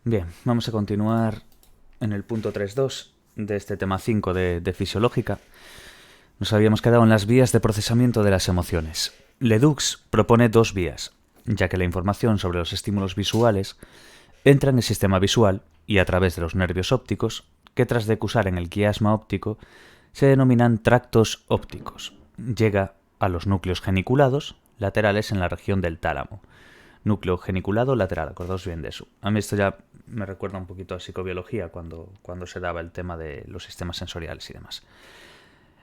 Bien, vamos a continuar en el punto 3.2 de este tema 5 de fisiológica. Nos habíamos quedado en las vías de procesamiento de las emociones. Ledoux propone dos vías, ya que la información sobre los estímulos visuales entra en el sistema visual y a través de los nervios ópticos, que tras decusar en el quiasma óptico, se denominan tractos ópticos. Llega a los núcleos geniculados laterales en la región del tálamo. Núcleo geniculado lateral, acordaos bien de eso. A mí esto ya me recuerda un poquito a psicobiología cuando se daba el tema de los sistemas sensoriales y demás.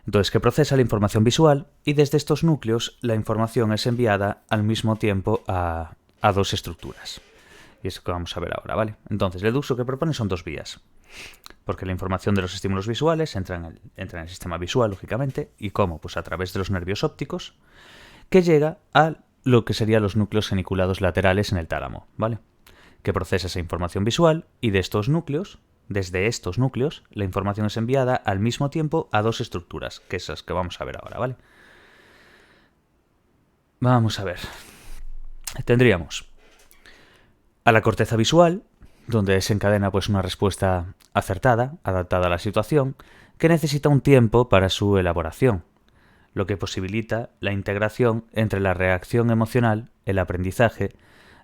Entonces, que procesa la información visual y desde estos núcleos la información es enviada al mismo tiempo a dos estructuras. Y es lo que vamos a ver ahora, ¿vale? Entonces, Ledoux lo que propone son dos vías. Porque la información de los estímulos visuales entra en el sistema visual, lógicamente. ¿Y cómo? Pues a través de los nervios ópticos, que llega a lo que serían los núcleos geniculados laterales en el tálamo, ¿vale? Que procesa esa información visual y de estos núcleos, desde estos núcleos, la información es enviada al mismo tiempo a dos estructuras, que esas que vamos a ver ahora, ¿vale? Vamos a ver. Tendríamos a la corteza visual, donde se encadena pues una respuesta acertada, adaptada a la situación, que necesita un tiempo para su elaboración, lo que posibilita la integración entre la reacción emocional, el aprendizaje,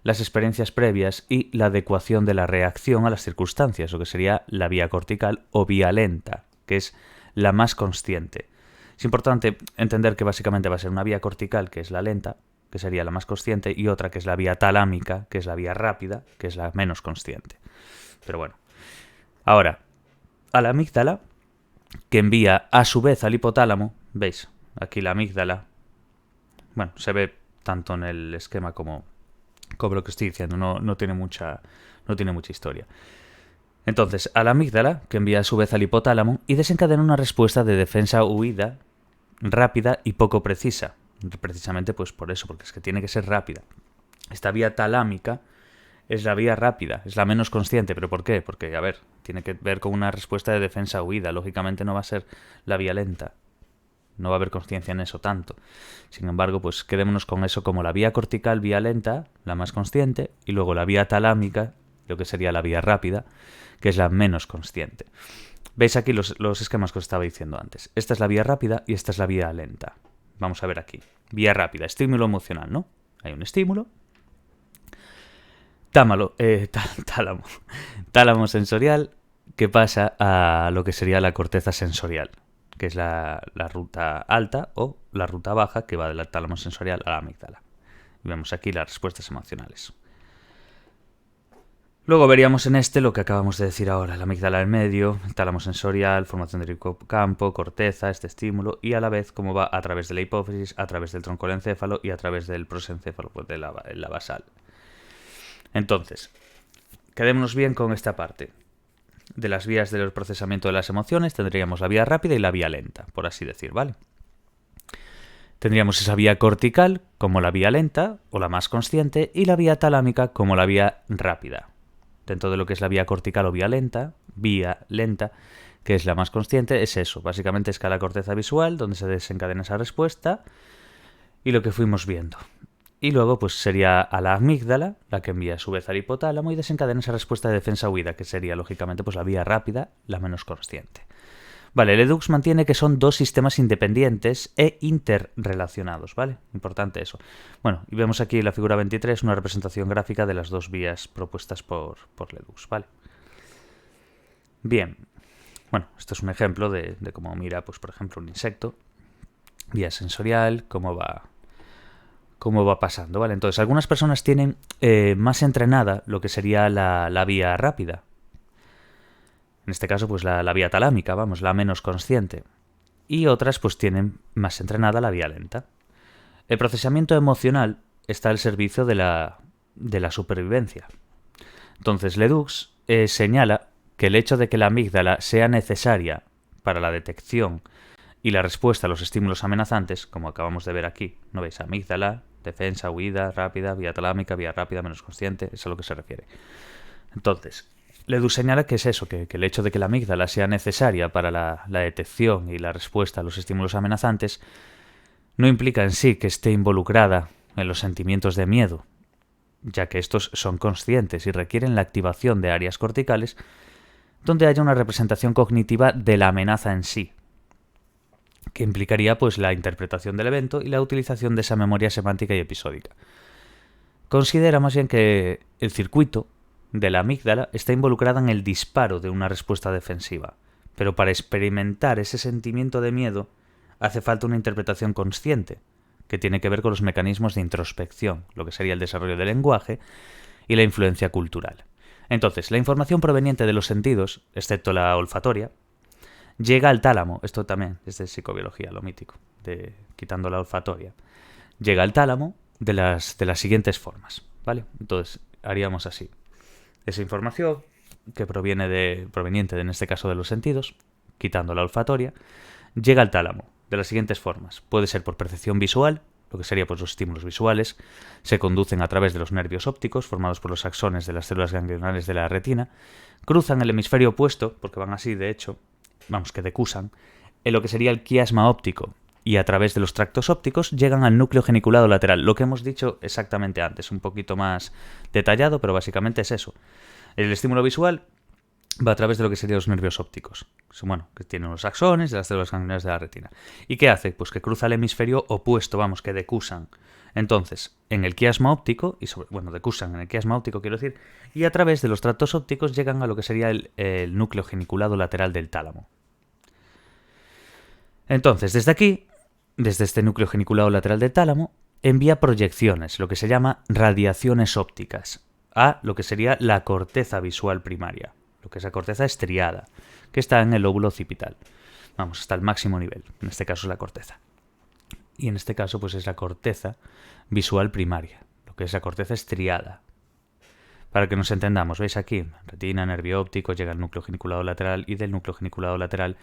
las experiencias previas y la adecuación de la reacción a las circunstancias, lo que sería la vía cortical o vía lenta, que es la más consciente. Es importante entender que básicamente va a ser una vía cortical, que es la lenta, que sería la más consciente, y otra que es la vía talámica, que es la vía rápida, que es la menos consciente. Pero bueno. Ahora, a la amígdala, que envía a su vez al hipotálamo, ¿veis? Aquí la amígdala, bueno, se ve tanto en el esquema como lo que estoy diciendo, no tiene mucha historia. Entonces, a la amígdala, que envía a su vez al hipotálamo, y desencadena una respuesta de defensa-huida rápida y poco precisa. Precisamente pues por eso, porque es que tiene que ser rápida. Esta vía talámica es la vía rápida, es la menos consciente. ¿Pero por qué? Porque, a ver, tiene que ver con una respuesta de defensa-huida. Lógicamente no va a ser la vía lenta. No va a haber consciencia en eso tanto. Sin embargo, pues quedémonos con eso como la vía cortical, vía lenta, la más consciente, y luego la vía talámica, lo que sería la vía rápida, que es la menos consciente. Veis aquí los esquemas que os estaba diciendo antes. Esta es la vía rápida y esta es la vía lenta. Vamos a ver aquí. Vía rápida, estímulo emocional, ¿no? Hay un estímulo. Tálamo sensorial que pasa a lo que sería la corteza sensorial, que es la ruta alta o la ruta baja que va del tálamo sensorial a la amígdala. Y vemos aquí las respuestas emocionales. Luego veríamos en este lo que acabamos de decir ahora, la amígdala en medio, el tálamo sensorial, formación del hipocampo, corteza, este estímulo, y a la vez cómo va a través de la hipófisis, a través del tronco del encéfalo y a través del prosencéfalo, pues de la basal. Entonces, quedémonos bien con esta parte. De las vías del procesamiento de las emociones tendríamos la vía rápida y la vía lenta, por así decir, ¿vale? Tendríamos esa vía cortical como la vía lenta o la más consciente y la vía talámica como la vía rápida. Dentro de lo que es la vía cortical o vía lenta, que es la más consciente, es eso. Básicamente es que la corteza visual, donde se desencadena esa respuesta, y lo que fuimos viendo. Y luego pues sería a la amígdala, la que envía a su vez al hipotálamo y desencadena esa respuesta de defensa-huida, que sería lógicamente pues la vía rápida, la menos consciente. Vale, Ledoux mantiene que son dos sistemas independientes e interrelacionados, ¿vale? Importante eso. Bueno, y vemos aquí en la figura 23 una representación gráfica de las dos vías propuestas por Ledoux, ¿vale? Bien, bueno, esto es un ejemplo de cómo mira, pues por ejemplo, un insecto. Vía sensorial, cómo va pasando, ¿vale? Entonces, algunas personas tienen más entrenada lo que sería la vía rápida. En este caso, pues la vía talámica, vamos, la menos consciente. Y otras, pues tienen más entrenada la vía lenta. El procesamiento emocional está al servicio de la supervivencia. Entonces, Ledoux señala que el hecho de que la amígdala sea necesaria para la detección y la respuesta a los estímulos amenazantes, como acabamos de ver aquí, ¿no veis? Amígdala, defensa, huida, rápida, vía talámica, vía rápida, menos consciente, es a lo que se refiere. Entonces, Ledoux señala que es eso, que el hecho de que la amígdala sea necesaria para la detección y la respuesta a los estímulos amenazantes no implica en sí que esté involucrada en los sentimientos de miedo, ya que estos son conscientes y requieren la activación de áreas corticales donde haya una representación cognitiva de la amenaza en sí, que implicaría pues la interpretación del evento y la utilización de esa memoria semántica y episódica. Considera más bien que el circuito de la amígdala está involucrada en el disparo de una respuesta defensiva, pero para experimentar ese sentimiento de miedo hace falta una interpretación consciente, que tiene que ver con los mecanismos de introspección, lo que sería el desarrollo del lenguaje y la influencia cultural. Entonces, la información proveniente de los sentidos, excepto la olfatoria, llega al tálamo. Esto también es de psicobiología, lo mítico, quitando la olfatoria. Llega al tálamo de las siguientes formas, ¿vale? Entonces, haríamos así. Esa información que proveniente en este caso de los sentidos, quitando la olfatoria, llega al tálamo de las siguientes formas. Puede ser por percepción visual, lo que sería pues los estímulos visuales, se conducen a través de los nervios ópticos formados por los axones de las células ganglionales de la retina, cruzan el hemisferio opuesto, porque van así de hecho, que decusan, en lo que sería el quiasma óptico, y a través de los tractos ópticos llegan al núcleo geniculado lateral, lo que hemos dicho exactamente antes, un poquito más detallado, pero básicamente es eso. El estímulo visual va a través de lo que serían los nervios ópticos, que tienen los axones de las células ganglionales de la retina. ¿Y qué hace? Pues que cruza el hemisferio opuesto, que decusan. Entonces, en el quiasma óptico, decusan en el quiasma óptico, quiero decir, y a través de los tractos ópticos llegan a lo que sería el núcleo geniculado lateral del tálamo. Entonces, desde aquí, desde este núcleo geniculado lateral del tálamo, envía proyecciones, lo que se llama radiaciones ópticas, a lo que sería la corteza visual primaria, lo que es la corteza estriada, que está en el lóbulo occipital. Hasta el máximo nivel, en este caso es la corteza. Y en este caso pues es la corteza visual primaria, lo que es la corteza estriada. Para que nos entendamos, ¿veis aquí? Retina, nervio óptico, llega al núcleo geniculado lateral y del núcleo geniculado lateral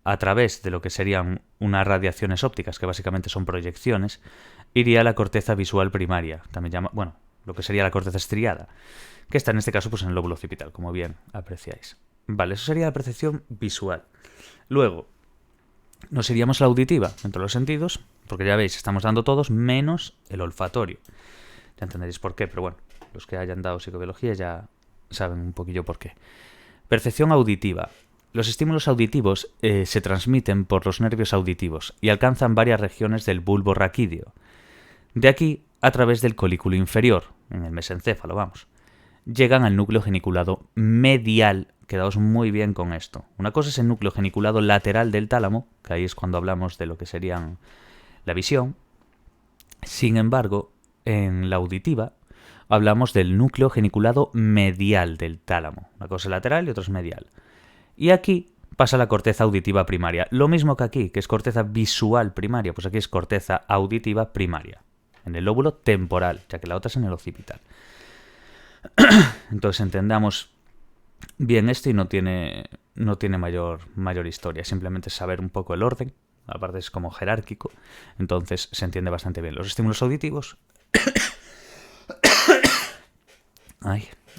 a través de lo que serían unas radiaciones ópticas, que básicamente son proyecciones, iría a la corteza visual primaria, también lo que sería la corteza estriada, que está en este caso pues en el lóbulo occipital, como bien apreciáis. Vale, eso sería la percepción visual. Luego, nos iríamos a la auditiva, entre los sentidos, porque ya veis, estamos dando todos menos el olfatorio. Ya entenderéis por qué, pero bueno, los que hayan dado psicobiología ya saben un poquillo por qué. Percepción auditiva. Los estímulos auditivos se transmiten por los nervios auditivos y alcanzan varias regiones del bulbo raquídeo. De aquí, a través del colículo inferior, en el mesencéfalo, llegan al núcleo geniculado medial. Quedaos muy bien con esto. Una cosa es el núcleo geniculado lateral del tálamo, que ahí es cuando hablamos de lo que serían la visión. Sin embargo, en la auditiva hablamos del núcleo geniculado medial del tálamo. Una cosa es lateral y otra es medial. Y aquí pasa la corteza auditiva primaria. Lo mismo que aquí, que es corteza visual primaria, pues aquí es corteza auditiva primaria, en el lóbulo temporal, ya que la otra es en el occipital. Entonces entendamos bien esto y no tiene mayor historia, simplemente saber un poco el orden, aparte es como jerárquico, entonces se entiende bastante bien. Los estímulos auditivos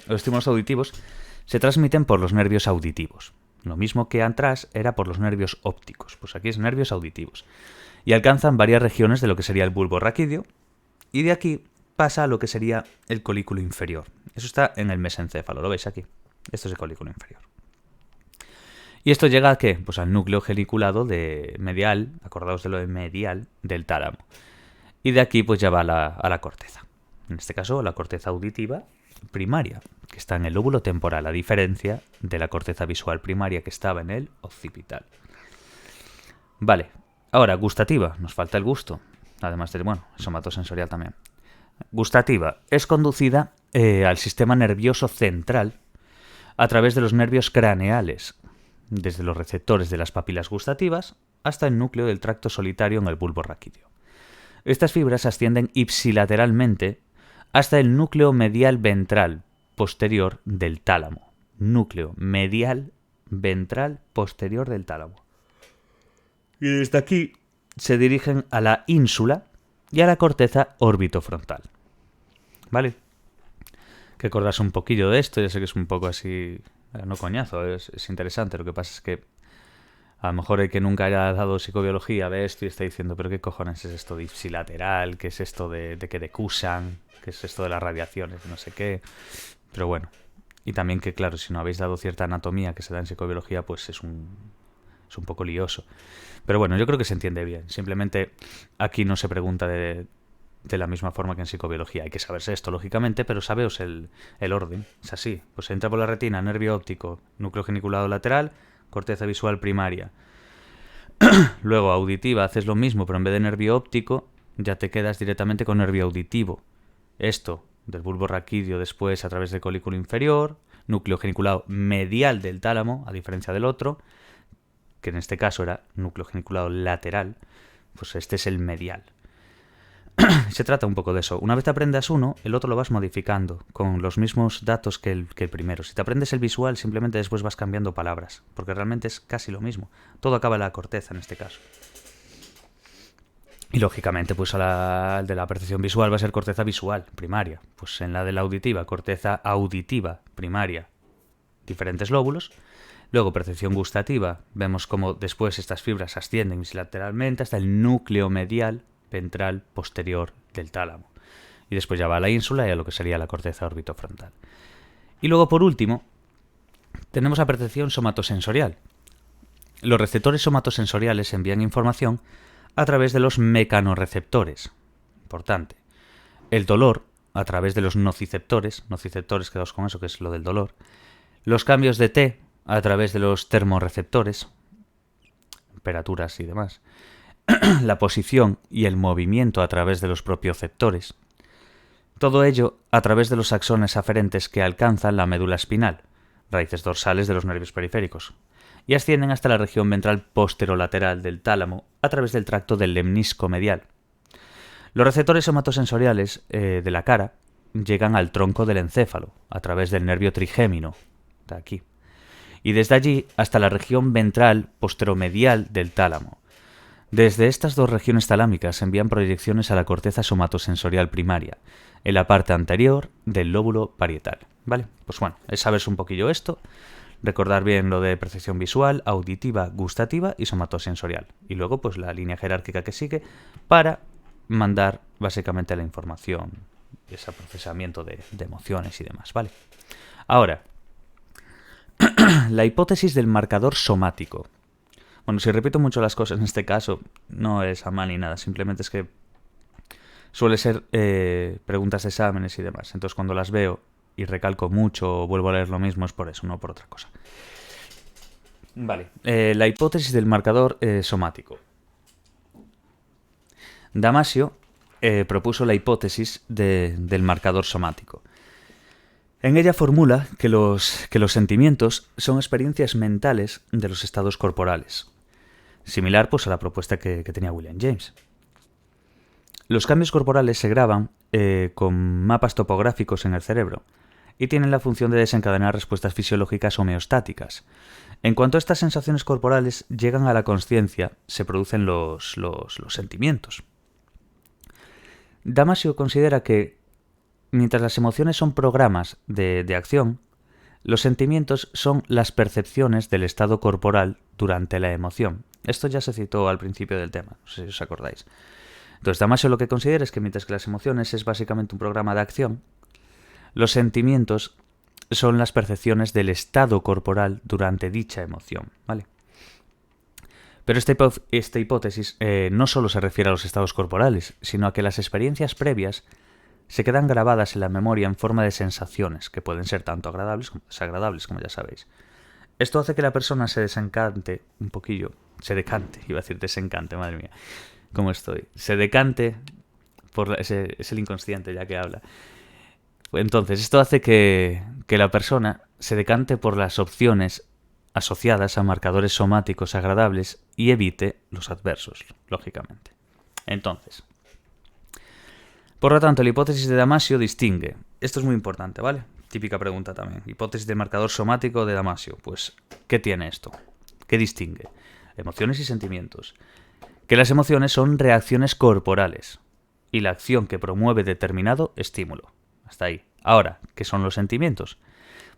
los estímulos auditivos se transmiten por los nervios auditivos. Lo mismo que atrás era por los nervios ópticos, pues aquí es nervios auditivos. Y alcanzan varias regiones de lo que sería el bulbo raquídeo, y de aquí pasa a lo que sería el colículo inferior. Eso está en el mesencéfalo, ¿lo veis aquí? Esto es el colículo inferior. ¿Y esto llega a qué? Pues al núcleo geniculado de medial, acordaos de lo de medial, del tálamo. Y de aquí pues ya va a la corteza. En este caso, la corteza auditiva primaria, que está en el lóbulo temporal, a diferencia de la corteza visual primaria que estaba en el occipital. Vale, ahora gustativa, nos falta el gusto, además del, somatosensorial también. Gustativa es conducida al sistema nervioso central a través de los nervios craneales, desde los receptores de las papilas gustativas hasta el núcleo del tracto solitario en el bulbo raquídeo. Estas fibras ascienden ipsilateralmente hasta el núcleo medial ventral posterior del tálamo. Núcleo medial ventral posterior del tálamo. Y desde aquí se dirigen a la ínsula y a la corteza orbitofrontal. ¿Vale? Que acordarse un poquillo de esto, ya sé que es un poco así, no coñazo, es interesante, lo que pasa es que A lo mejor el que nunca haya dado psicobiología ve esto y está diciendo, pero ¿qué cojones es esto de ipsilateral? ¿Qué es esto de que decusan? ¿Qué es esto de las radiaciones? No sé qué. Pero bueno. Y también que, claro, si no habéis dado cierta anatomía que se da en psicobiología, pues es un poco lioso. Pero bueno, yo creo que se entiende bien. Simplemente aquí no se pregunta de la misma forma que en psicobiología. Hay que saberse esto, lógicamente, pero sabeos el orden. Es así. Pues entra por la retina, nervio óptico, núcleo geniculado lateral, corteza visual primaria. Luego, auditiva, haces lo mismo, pero en vez de nervio óptico, ya te quedas directamente con nervio auditivo. Esto, del bulbo raquídeo después a través del colículo inferior, núcleo geniculado medial del tálamo, a diferencia del otro, que en este caso era núcleo geniculado lateral, pues este es el medial. Se trata un poco de eso. Una vez te aprendas uno, el otro lo vas modificando con los mismos datos que el primero. Si te aprendes el visual, simplemente después vas cambiando palabras, porque realmente es casi lo mismo. Todo acaba en la corteza en este caso. Y lógicamente, pues el de la percepción visual va a ser corteza visual primaria. Pues en la de la auditiva, corteza auditiva primaria, diferentes lóbulos. Luego, percepción gustativa, vemos cómo después estas fibras ascienden bilateralmente hasta el núcleo medial ventral posterior del tálamo. Y después ya va a la ínsula y a lo que sería la corteza orbitofrontal. Y luego, por último, tenemos la percepción somatosensorial. Los receptores somatosensoriales envían información a través de los mecanorreceptores. Importante. El dolor, a través de los nociceptores, quedaos con eso que es lo del dolor. Los cambios de T, a través de los termorreceptores, temperaturas y demás. La posición y el movimiento a través de los propioceptores. Todo ello a través de los axones aferentes que alcanzan la médula espinal, raíces dorsales de los nervios periféricos, y ascienden hasta la región ventral posterolateral del tálamo a través del tracto del lemnisco medial. Los receptores somatosensoriales de la cara llegan al tronco del encéfalo a través del nervio trigémino, de aquí, y desde allí hasta la región ventral posteromedial del tálamo. Desde estas dos regiones talámicas envían proyecciones a la corteza somatosensorial primaria, en la parte anterior del lóbulo parietal. ¿Vale? Pues bueno, es saberse un poquillo esto, recordar bien lo de percepción visual, auditiva, gustativa y somatosensorial. Y luego pues la línea jerárquica que sigue para mandar básicamente la información, ese procesamiento de emociones y demás. ¿Vale? Ahora, la hipótesis del marcador somático. Bueno, si repito mucho las cosas en este caso, no es a mal ni nada, simplemente es que suele ser preguntas de exámenes y demás. Entonces cuando las veo y recalco mucho o vuelvo a leer lo mismo es por eso, no por otra cosa. Vale, la hipótesis del marcador somático. Damasio propuso la hipótesis del marcador somático. En ella formula que los sentimientos son experiencias mentales de los estados corporales, similar pues a la propuesta que tenía William James. Los cambios corporales se graban con mapas topográficos en el cerebro y tienen la función de desencadenar respuestas fisiológicas homeostáticas. En cuanto estas sensaciones corporales llegan a la consciencia, se producen los sentimientos. Damasio considera que mientras las emociones son programas de acción, los sentimientos son las percepciones del estado corporal durante la emoción. Esto ya se citó al principio del tema, no sé si os acordáis. Entonces, Damasio lo que considera es que mientras que las emociones es básicamente un programa de acción, los sentimientos son las percepciones del estado corporal durante dicha emoción, ¿vale? Pero esta hipótesis no solo se refiere a los estados corporales, sino a que las experiencias previas se quedan grabadas en la memoria en forma de sensaciones, que pueden ser tanto agradables como desagradables, como ya sabéis. Esto hace que la persona se desencante un poquillo, iba a decir desencante, madre mía, cómo estoy, se decante es el inconsciente ya que habla. Entonces, esto hace que la persona se decante por las opciones asociadas a marcadores somáticos agradables y evite los adversos, lógicamente. Entonces, por lo tanto, la hipótesis de Damasio distingue. Esto es muy importante, ¿vale? Típica pregunta también. Hipótesis del marcador somático de Damasio. Pues, ¿qué tiene esto? ¿Qué distingue? Emociones y sentimientos. Que las emociones son reacciones corporales y la acción que promueve determinado estímulo. Hasta ahí. Ahora, ¿qué son los sentimientos?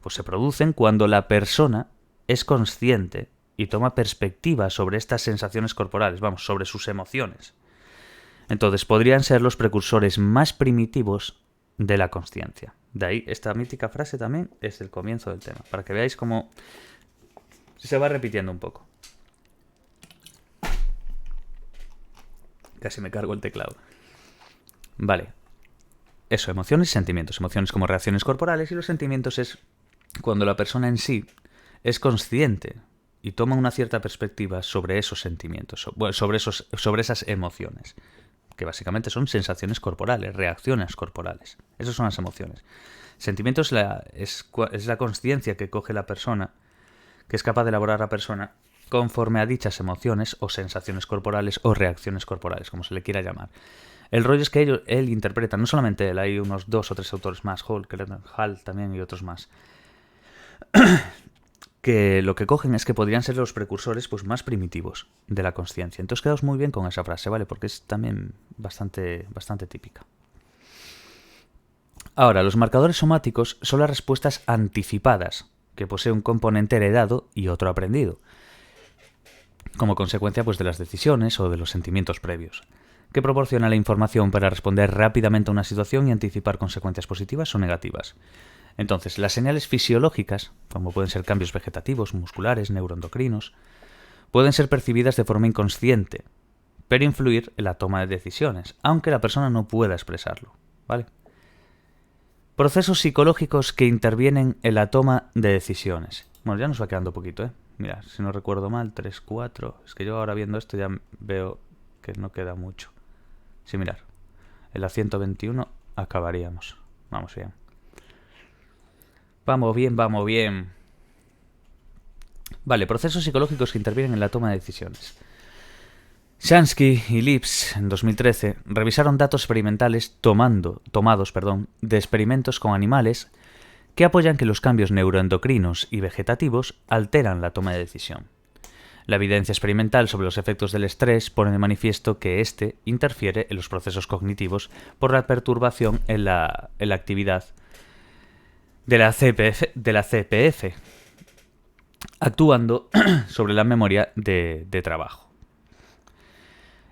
Pues se producen cuando la persona es consciente y toma perspectiva sobre estas sensaciones corporales, vamos, sobre sus emociones. Entonces podrían ser los precursores más primitivos de la consciencia. De ahí esta mítica frase también es el comienzo del tema, para que veáis cómo se va repitiendo un poco. Casi me cargo el teclado. Vale. Eso, emociones y sentimientos. Emociones como reacciones corporales y los sentimientos es cuando la persona en sí es consciente y toma una cierta perspectiva sobre esos sentimientos, sobre esas emociones, que básicamente son sensaciones corporales, reacciones corporales. Esas son las emociones. Sentimientos es la consciencia que coge la persona, que es capaz de elaborar la persona conforme a dichas emociones o sensaciones corporales o reacciones corporales, como se le quiera llamar. El rollo es que él interpreta, no solamente él, hay unos 2 o 3 autores más, Hall también y otros más, que lo que cogen es que podrían ser los precursores pues, más primitivos de la consciencia. Entonces quedaos muy bien con esa frase, ¿vale? Porque es también bastante típica. Ahora, los marcadores somáticos son las respuestas anticipadas, que posee un componente heredado y otro aprendido, como consecuencia pues, de las decisiones o de los sentimientos previos, que proporciona la información para responder rápidamente a una situación y anticipar consecuencias positivas o negativas. Entonces, las señales fisiológicas, como pueden ser cambios vegetativos, musculares, neuroendocrinos, pueden ser percibidas de forma inconsciente, pero influir en la toma de decisiones, aunque la persona no pueda expresarlo, ¿vale? Procesos psicológicos que intervienen en la toma de decisiones. Bueno, ya nos va quedando poquito, ¿eh? Mira, si no recuerdo mal, 3, 4... Es que yo ahora viendo esto ya veo que no queda mucho. Sí, mirar. En la 121 acabaríamos. Vamos bien. Vamos bien, vamos bien. Vale, procesos psicológicos que intervienen en la toma de decisiones. Shansky y Lips, en 2013, revisaron datos experimentales tomados de experimentos con animales que apoyan que los cambios neuroendocrinos y vegetativos alteran la toma de decisión. La evidencia experimental sobre los efectos del estrés pone de manifiesto que éste interfiere en los procesos cognitivos por la perturbación en la actividad de la CPF, actuando sobre la memoria de trabajo.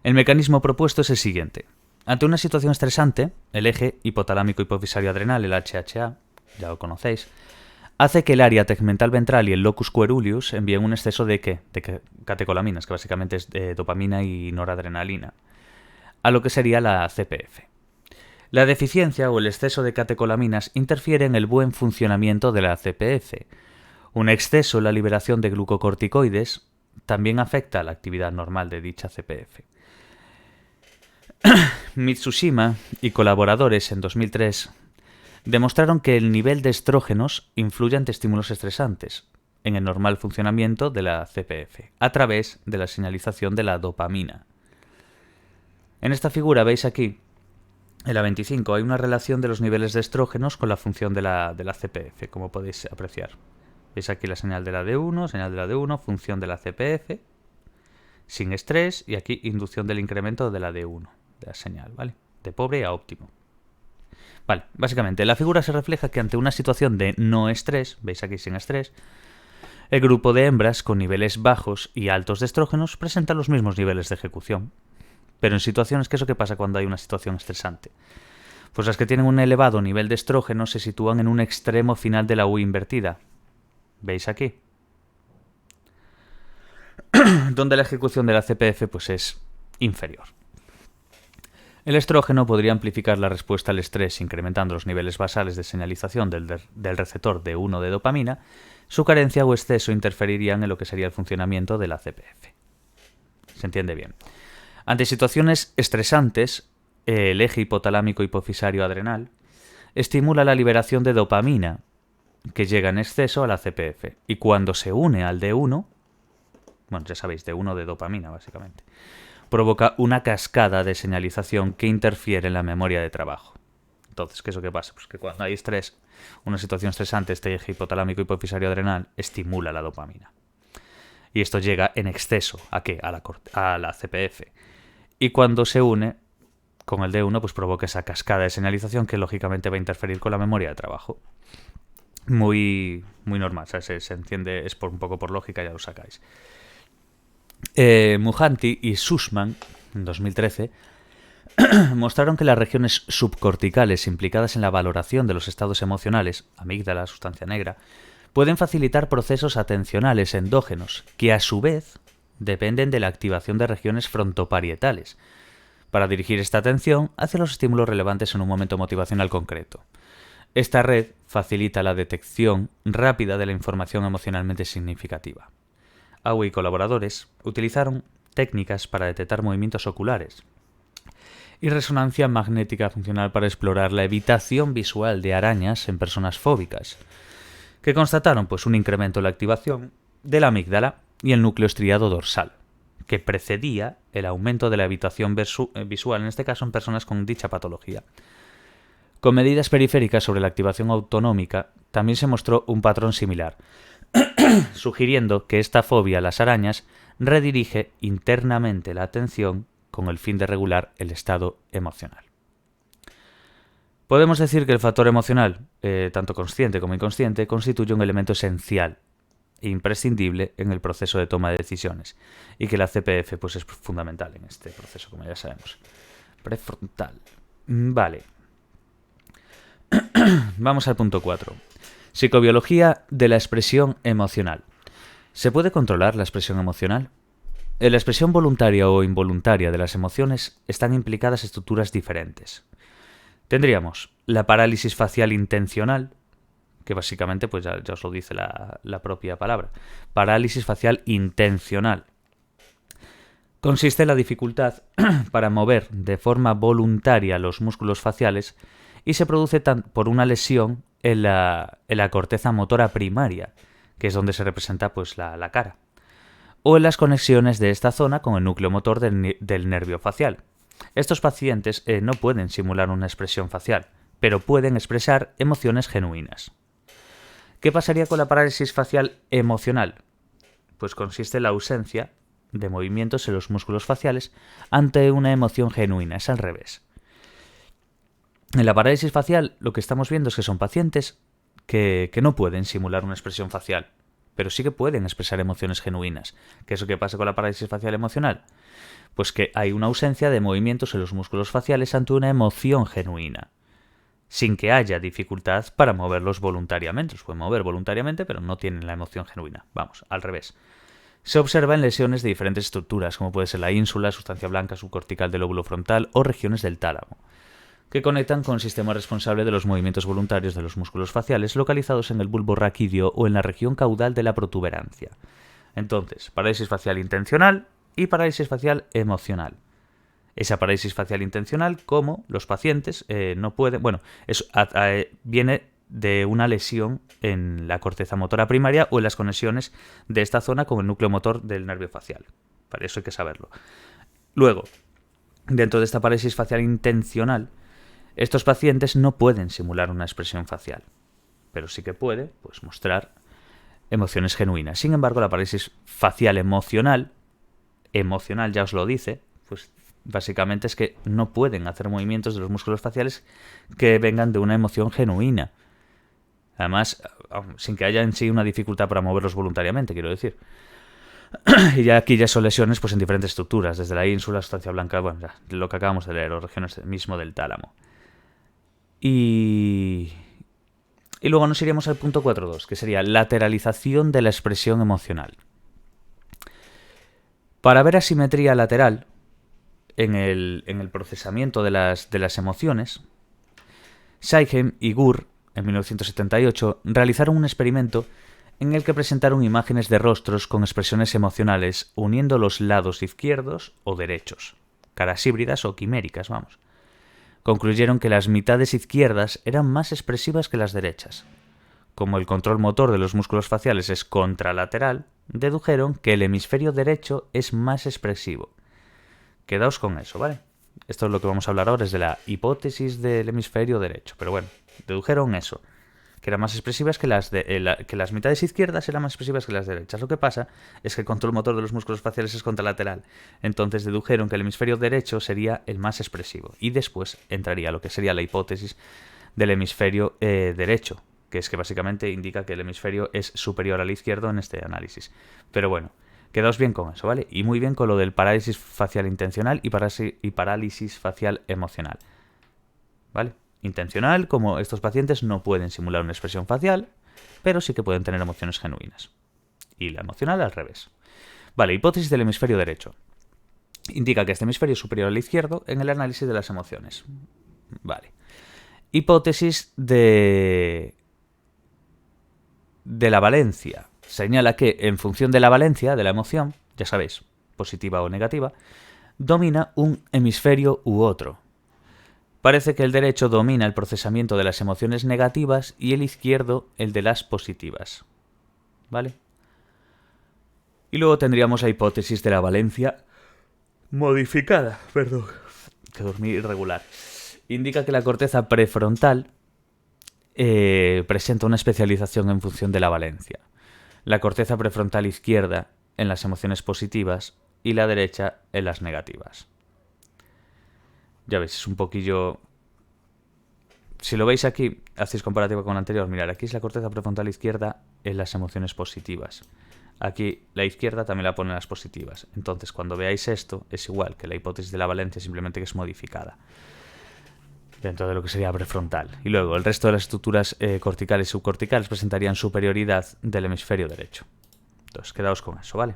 El mecanismo propuesto es el siguiente. Ante una situación estresante, el eje hipotalámico hipofisario adrenal, el HHA, ya lo conocéis, hace que el área tegmental ventral y el locus coeruleus envíen un exceso de catecolaminas, que básicamente es dopamina y noradrenalina, a lo que sería la CPF. La deficiencia o el exceso de catecolaminas interfiere en el buen funcionamiento de la CPF. Un exceso en la liberación de glucocorticoides también afecta a la actividad normal de dicha CPF. Mitsushima y colaboradores en 2003 demostraron que el nivel de estrógenos influye ante estímulos estresantes en el normal funcionamiento de la CPF a través de la señalización de la dopamina. En esta figura veis aquí, en la 25, hay una relación de los niveles de estrógenos con la función de la CPF, como podéis apreciar. Veis aquí la señal de la D1, función de la CPF, sin estrés, y aquí inducción del incremento de la D1, de la señal, ¿vale? De pobre a óptimo. Vale, básicamente la figura se refleja que ante una situación de no estrés, veis aquí sin estrés, el grupo de hembras con niveles bajos y altos de estrógenos presenta los mismos niveles de ejecución. Pero en situaciones, ¿qué es lo que pasa cuando hay una situación estresante? Pues las que tienen un elevado nivel de estrógeno se sitúan en un extremo final de la U invertida. ¿Veis aquí? Donde la ejecución de la CPF pues es inferior. El estrógeno podría amplificar la respuesta al estrés incrementando los niveles basales de señalización del receptor D1 de dopamina. Su carencia o exceso interferirían en lo que sería el funcionamiento de la CPF. ¿Se entiende bien? Ante situaciones estresantes, el eje hipotalámico hipofisario adrenal estimula la liberación de dopamina, que llega en exceso a la CPF, y cuando se une al D1, bueno, ya sabéis, D1 de dopamina, básicamente, provoca una cascada de señalización que interfiere en la memoria de trabajo. Entonces, ¿qué es lo que pasa? Pues que cuando hay estrés, una situación estresante, este eje hipotalámico hipofisario adrenal estimula la dopamina. Y esto llega en exceso, ¿a qué? A la CPF. Y cuando se une con el D1, pues provoca esa cascada de señalización que lógicamente va a interferir con la memoria de trabajo. muy, muy normal, o sea, se entiende, es un poco por lógica, ya lo sacáis. Muhanti y Sussman, en 2013, mostraron que las regiones subcorticales implicadas en la valoración de los estados emocionales, amígdala, sustancia negra, pueden facilitar procesos atencionales endógenos, que a su vez dependen de la activación de regiones frontoparietales, para dirigir esta atención hacia los estímulos relevantes en un momento motivacional concreto. Esta red facilita la detección rápida de la información emocionalmente significativa. Aui y colaboradores utilizaron técnicas para detectar movimientos oculares y resonancia magnética funcional para explorar la evitación visual de arañas en personas fóbicas, que constataron pues un incremento en la activación de la amígdala y el núcleo estriado dorsal, que precedía el aumento de la evitación visual, en este caso en personas con dicha patología. Con medidas periféricas sobre la activación autonómica también se mostró un patrón similar, sugiriendo que esta fobia a las arañas redirige internamente la atención con el fin de regular el estado emocional. Podemos decir que el factor emocional, tanto consciente como inconsciente, constituye un elemento esencial e imprescindible en el proceso de toma de decisiones, y que la CPF pues, es fundamental en este proceso, como ya sabemos. Prefrontal. Vale. Vamos al punto 4. Psicobiología de la expresión emocional. ¿Se puede controlar la expresión emocional? En la expresión voluntaria o involuntaria de las emociones están implicadas estructuras diferentes. Tendríamos la parálisis facial intencional, que básicamente pues ya os lo dice la propia palabra. Parálisis facial intencional. Consiste en la dificultad para mover de forma voluntaria los músculos faciales y se produce por una lesión en la corteza motora primaria, que es donde se representa pues la cara, o en las conexiones de esta zona con el núcleo motor del nervio facial. Estos pacientes no pueden simular una expresión facial, pero pueden expresar emociones genuinas. ¿Qué pasaría con la parálisis facial emocional? Pues consiste en la ausencia de movimientos en los músculos faciales ante una emoción genuina, es al revés. En la parálisis facial lo que estamos viendo es que son pacientes que no pueden simular una expresión facial, pero sí que pueden expresar emociones genuinas. ¿Qué es lo que pasa con la parálisis facial emocional? Pues que hay una ausencia de movimientos en los músculos faciales ante una emoción genuina, sin que haya dificultad para moverlos voluntariamente. Los pueden mover voluntariamente, pero no tienen la emoción genuina. Vamos, al revés. Se observa en lesiones de diferentes estructuras, como puede ser la ínsula, sustancia blanca subcortical del lóbulo frontal o regiones del tálamo, que conectan con el sistema responsable de los movimientos voluntarios de los músculos faciales localizados en el bulbo raquídeo o en la región caudal de la protuberancia. Entonces, parálisis facial intencional y parálisis facial emocional. Esa parálisis facial intencional, como los pacientes no pueden... Bueno, viene de una lesión en la corteza motora primaria o en las conexiones de esta zona con el núcleo motor del nervio facial. Para eso hay que saberlo. Luego, dentro de esta parálisis facial intencional, estos pacientes no pueden simular una expresión facial, pero sí que puede pues, mostrar emociones genuinas. Sin embargo, la parálisis facial emocional ya os lo dice, pues básicamente es que no pueden hacer movimientos de los músculos faciales que vengan de una emoción genuina. Además, sin que haya en sí una dificultad para moverlos voluntariamente, quiero decir. Y ya aquí ya son lesiones pues en diferentes estructuras, desde la ínsula, sustancia blanca, bueno, ya, lo que acabamos de leer, o regiones mismo del tálamo. Y luego nos iríamos al punto 4.2, que sería lateralización de la expresión emocional. Para ver asimetría lateral en el procesamiento de las emociones, Seigem y Gur, en 1978, realizaron un experimento en el que presentaron imágenes de rostros con expresiones emocionales uniendo los lados izquierdos o derechos, caras híbridas o quiméricas, vamos. Concluyeron que las mitades izquierdas eran más expresivas que las derechas. Como el control motor de los músculos faciales es contralateral, dedujeron que el hemisferio derecho es más expresivo. Quedaos con eso, ¿vale? Esto es lo que vamos a hablar ahora, es de la hipótesis del hemisferio derecho. Pero bueno, dedujeron eso, que eran más expresivas que las mitades izquierdas eran más expresivas que las derechas. Lo que pasa es que el control motor de los músculos faciales es contralateral. Entonces dedujeron que el hemisferio derecho sería el más expresivo. Y después entraría lo que sería la hipótesis del hemisferio derecho. que es que básicamente indica que el hemisferio es superior al izquierdo en este análisis. Pero bueno, quedaos bien con eso, ¿vale? Y muy bien con lo del parálisis facial intencional y parálisis facial emocional, ¿vale? Intencional, como estos pacientes no pueden simular una expresión facial, pero sí que pueden tener emociones genuinas. Y la emocional al revés. Vale, hipótesis del hemisferio derecho. Indica que este hemisferio es superior al izquierdo en el análisis de las emociones. Vale. Hipótesis de la valencia. Señala que en función de la valencia de la emoción, ya sabéis, positiva o negativa, domina un hemisferio u otro. Parece que el derecho domina el procesamiento de las emociones negativas y el izquierdo el de las positivas. ¿Vale? Y luego tendríamos la hipótesis de la valencia modificada. Perdón, que dormí irregular. Indica que la corteza prefrontal presenta una especialización en función de la valencia. La corteza prefrontal izquierda en las emociones positivas y la derecha en las negativas. Ya veis, es un poquillo... Si lo veis aquí, hacéis comparativa con la anterior. Mirad, aquí es la corteza prefrontal izquierda en las emociones positivas. Aquí la izquierda también la pone en las positivas. Entonces, cuando veáis esto, es igual que la hipótesis de la valencia, simplemente que es modificada dentro de lo que sería prefrontal. Y luego, el resto de las estructuras corticales y subcorticales presentarían superioridad del hemisferio derecho. Entonces, quedaos con eso, ¿vale?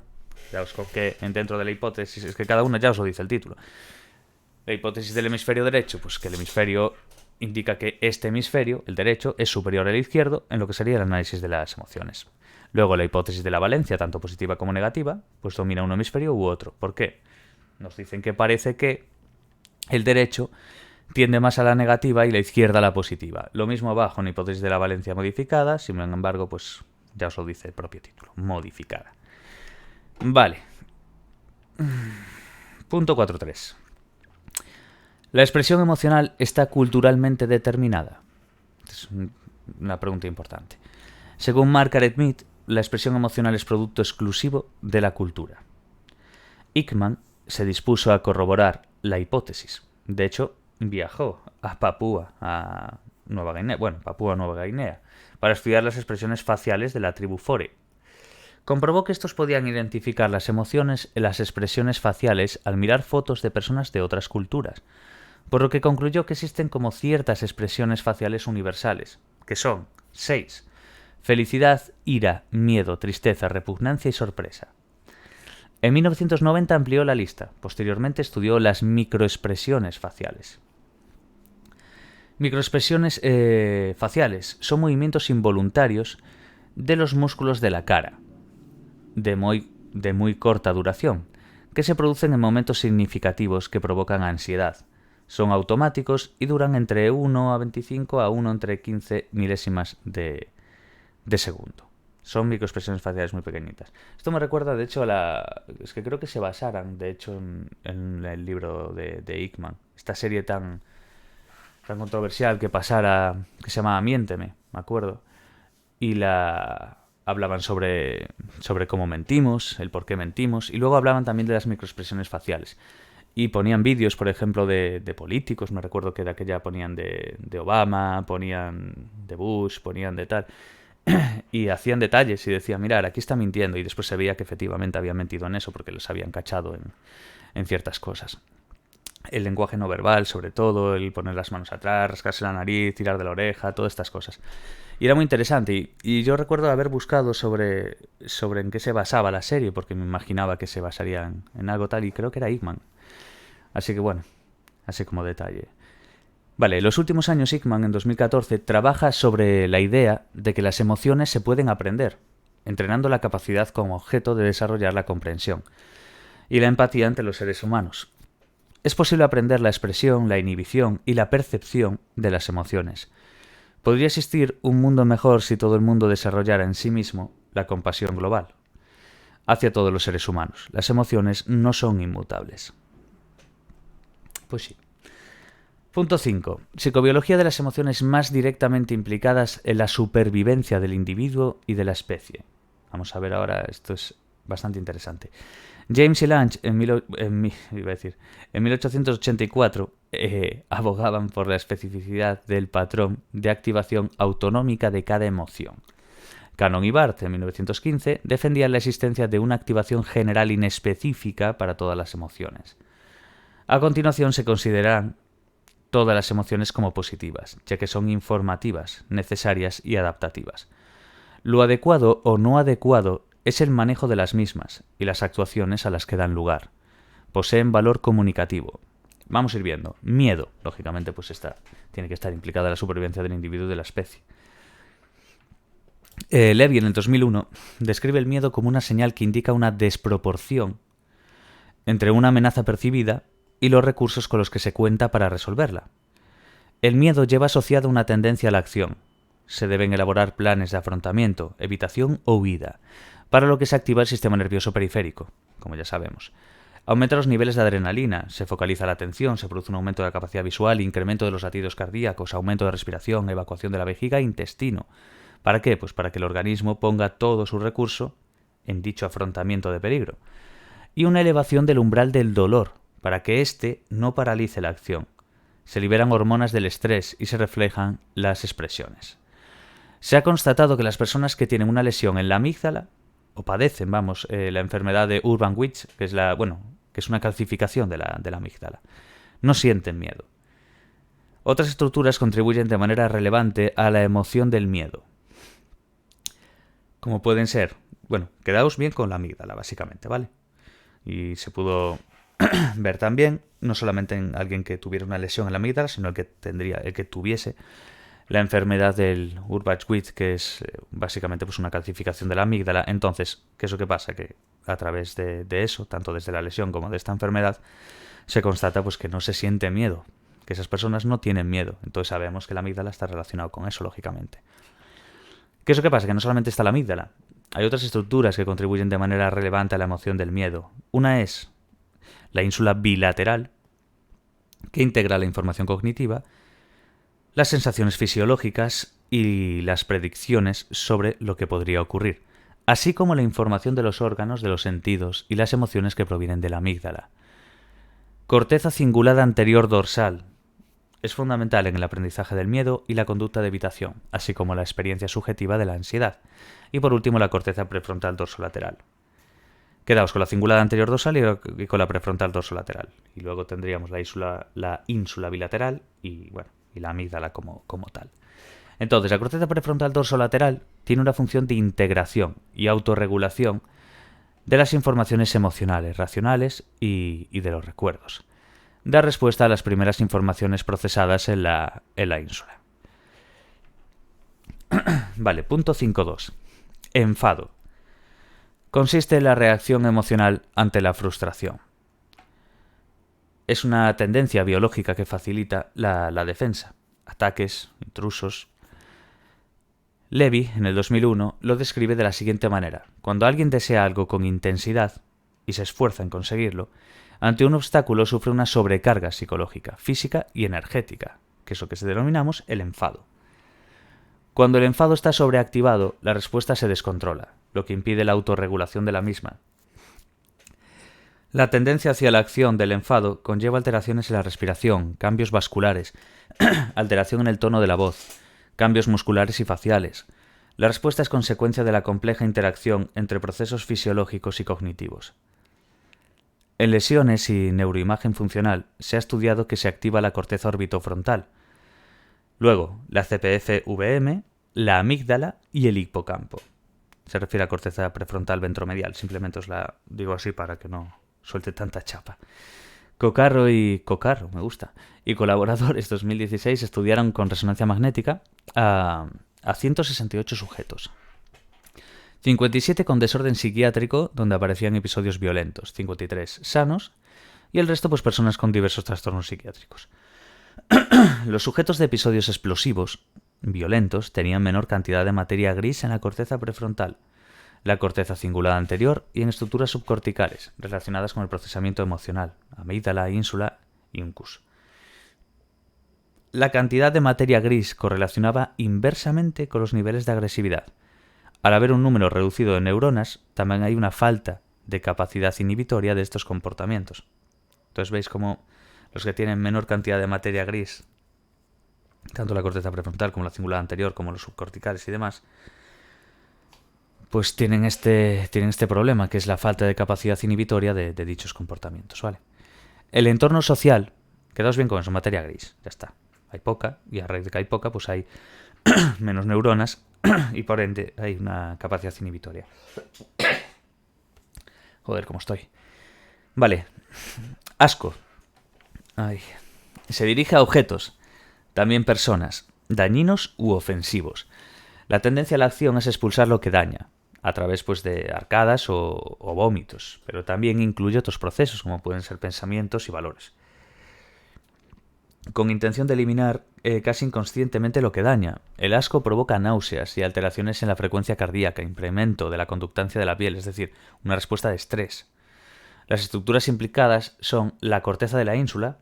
Quedaos con que dentro de la hipótesis, es que cada una ya os lo dice el título. La hipótesis del hemisferio derecho, pues que el hemisferio indica que este hemisferio, el derecho, es superior al izquierdo en lo que sería el análisis de las emociones. Luego, la hipótesis de la valencia, tanto positiva como negativa, pues domina un hemisferio u otro. ¿Por qué? Nos dicen que parece que el derecho tiende más a la negativa y la izquierda a la positiva. Lo mismo abajo en la hipótesis de la valencia modificada, sin embargo, pues ya os lo dice el propio título, modificada. Vale. Punto 4.3. ¿La expresión emocional está culturalmente determinada? Es una pregunta importante. Según Margaret Mead, la expresión emocional es producto exclusivo de la cultura. Ekman se dispuso a corroborar la hipótesis. De hecho, viajó a Papúa Nueva Guinea, para estudiar las expresiones faciales de la tribu Fore. Comprobó que estos podían identificar las emociones en las expresiones faciales al mirar fotos de personas de otras culturas, por lo que concluyó que existen como ciertas expresiones faciales universales, que son 6: felicidad, ira, miedo, tristeza, repugnancia y sorpresa. En 1990 amplió la lista. Posteriormente estudió las microexpresiones faciales. Microexpresiones faciales son movimientos involuntarios de los músculos de la cara, de muy corta duración, que se producen en momentos significativos que provocan ansiedad. Son automáticos y duran entre 1 a 25 a 1 entre 15 milésimas de segundo. Son microexpresiones faciales muy pequeñitas. Esto me recuerda, de hecho, es que creo que se basaran, de hecho, en el libro de Ekman. Esta serie tan controversial que se llamaba Miénteme, me acuerdo. Y hablaban sobre cómo mentimos, el por qué mentimos, y luego hablaban también de las microexpresiones faciales. Y ponían vídeos, por ejemplo, de políticos. Me recuerdo que de aquella ponían de Obama, ponían de Bush, ponían de tal. Y hacían detalles y decían, mirad, aquí está mintiendo. Y después se veía que efectivamente había mentido en eso porque los habían cachado en ciertas cosas. El lenguaje no verbal, sobre todo, el poner las manos atrás, rascarse la nariz, tirar de la oreja, todas estas cosas. Y era muy interesante. Y yo recuerdo haber buscado sobre en qué se basaba la serie, porque me imaginaba que se basaría en algo tal, y creo que era Ekman. Así que bueno, así como detalle. Vale, en los últimos años Ekman, en 2014, trabaja sobre la idea de que las emociones se pueden aprender, entrenando la capacidad como objeto de desarrollar la comprensión y la empatía entre los seres humanos. Es posible aprender la expresión, la inhibición y la percepción de las emociones. ¿Podría existir un mundo mejor si todo el mundo desarrollara en sí mismo la compasión global hacia todos los seres humanos? Las emociones no son inmutables. Pues sí. Punto 5. Psicobiología de las emociones más directamente implicadas en la supervivencia del individuo y de la especie. Vamos a ver ahora, esto es bastante interesante. James y Lange, en 1884, abogaban por la especificidad del patrón de activación autonómica de cada emoción. Cannon y Barth, en 1915, defendían la existencia de una activación general inespecífica para todas las emociones. A continuación se consideran todas las emociones como positivas, ya que son informativas, necesarias y adaptativas. Lo adecuado o no adecuado es el manejo de las mismas y las actuaciones a las que dan lugar. Poseen valor comunicativo. Vamos a ir viendo. Miedo, lógicamente, pues tiene que estar implicada la supervivencia del individuo y de la especie. Levy, en el 2001, describe el miedo como una señal que indica una desproporción entre una amenaza percibida y los recursos con los que se cuenta para resolverla. El miedo lleva asociado una tendencia a la acción. Se deben elaborar planes de afrontamiento, evitación o huida, para lo que se activa el sistema nervioso periférico, como ya sabemos. Aumenta los niveles de adrenalina, se focaliza la atención, se produce un aumento de la capacidad visual, incremento de los latidos cardíacos, aumento de respiración, evacuación de la vejiga e intestino. ¿Para qué? Pues para que el organismo ponga todo su recurso en dicho afrontamiento de peligro. Y una elevación del umbral del dolor, para que éste no paralice la acción. Se liberan hormonas del estrés y se reflejan las expresiones. Se ha constatado que las personas que tienen una lesión en la amígdala, o padecen, la enfermedad de Urban-Witch, que es una calcificación de la amígdala, no sienten miedo. Otras estructuras contribuyen de manera relevante a la emoción del miedo, como pueden ser, quedaos bien con la amígdala, básicamente, ¿vale? Y se pudo ver también, no solamente en alguien que tuviera una lesión en la amígdala, sino el que tuviese la enfermedad del Urbach-Witt, que es básicamente pues una calcificación de la amígdala. Entonces, ¿qué es lo que pasa? Que a través de eso, tanto desde la lesión como de esta enfermedad, se constata pues que no se siente miedo, que esas personas no tienen miedo. Entonces sabemos que la amígdala está relacionada con eso, lógicamente. ¿Qué es lo que pasa? Que no solamente está la amígdala. Hay otras estructuras que contribuyen de manera relevante a la emoción del miedo. Una es la ínsula bilateral, que integra la información cognitiva, las sensaciones fisiológicas y las predicciones sobre lo que podría ocurrir, así como la información de los órganos, de los sentidos y las emociones que provienen de la amígdala. Corteza cingulada anterior dorsal. Es fundamental en el aprendizaje del miedo y la conducta de evitación, así como la experiencia subjetiva de la ansiedad. Y por último, la corteza prefrontal dorsolateral. Quedaos con la cingulada anterior dorsal y con la prefrontal dorsolateral. Y luego tendríamos la ínsula bilateral y la amígdala como tal. Entonces, la corteza prefrontal dorsolateral tiene una función de integración y autorregulación de las informaciones emocionales, racionales y de los recuerdos. Da respuesta a las primeras informaciones procesadas en la ínsula. Vale, punto 5.2. Enfado. Consiste en la reacción emocional ante la frustración. Es una tendencia biológica que facilita la defensa, ataques, intrusos. Levy, en el 2001, lo describe de la siguiente manera. Cuando alguien desea algo con intensidad y se esfuerza en conseguirlo, ante un obstáculo sufre una sobrecarga psicológica, física y energética, que es lo que denominamos el enfado. Cuando el enfado está sobreactivado, la respuesta se descontrola, lo que impide la autorregulación de la misma. La tendencia hacia la acción del enfado conlleva alteraciones en la respiración, cambios vasculares, alteración en el tono de la voz, cambios musculares y faciales. La respuesta es consecuencia de la compleja interacción entre procesos fisiológicos y cognitivos. En lesiones y neuroimagen funcional se ha estudiado que se activa la corteza orbitofrontal, luego la CPF-VM, la amígdala y el hipocampo. Se refiere a corteza prefrontal ventromedial, simplemente os la digo así para que no suelte tanta chapa. Cocarro, me gusta, y colaboradores 2016 estudiaron con resonancia magnética a 168 sujetos. 57 con desorden psiquiátrico, donde aparecían episodios violentos, 53 sanos, y el resto personas con diversos trastornos psiquiátricos. Los sujetos de episodios explosivos, violentos, tenían menor cantidad de materia gris en la corteza prefrontal, la corteza cingulada anterior y en estructuras subcorticales, relacionadas con el procesamiento emocional, amígdala, ínsula y uncus. La cantidad de materia gris correlacionaba inversamente con los niveles de agresividad. Al haber un número reducido de neuronas, también hay una falta de capacidad inhibitoria de estos comportamientos. Entonces veis cómo los que tienen menor cantidad de materia gris, tanto la corteza prefrontal como la cingulada anterior, como los subcorticales y demás, pues tienen este problema, que es la falta de capacidad inhibitoria de dichos comportamientos, ¿vale? El entorno social, quedaos bien con eso, materia gris, ya está. Hay poca, y a raíz de que hay poca, pues hay menos neuronas, y por ende hay una capacidad inhibitoria. Joder, cómo estoy. Vale. Asco. Ay. Se dirige a objetos, también personas, dañinos u ofensivos. La tendencia a la acción es expulsar lo que daña, a través pues de arcadas o vómitos, pero también incluye otros procesos, como pueden ser pensamientos y valores. Con intención de eliminar casi inconscientemente lo que daña. El asco provoca náuseas y alteraciones en la frecuencia cardíaca, incremento de la conductancia de la piel, es decir, una respuesta de estrés. Las estructuras implicadas son la corteza de la ínsula,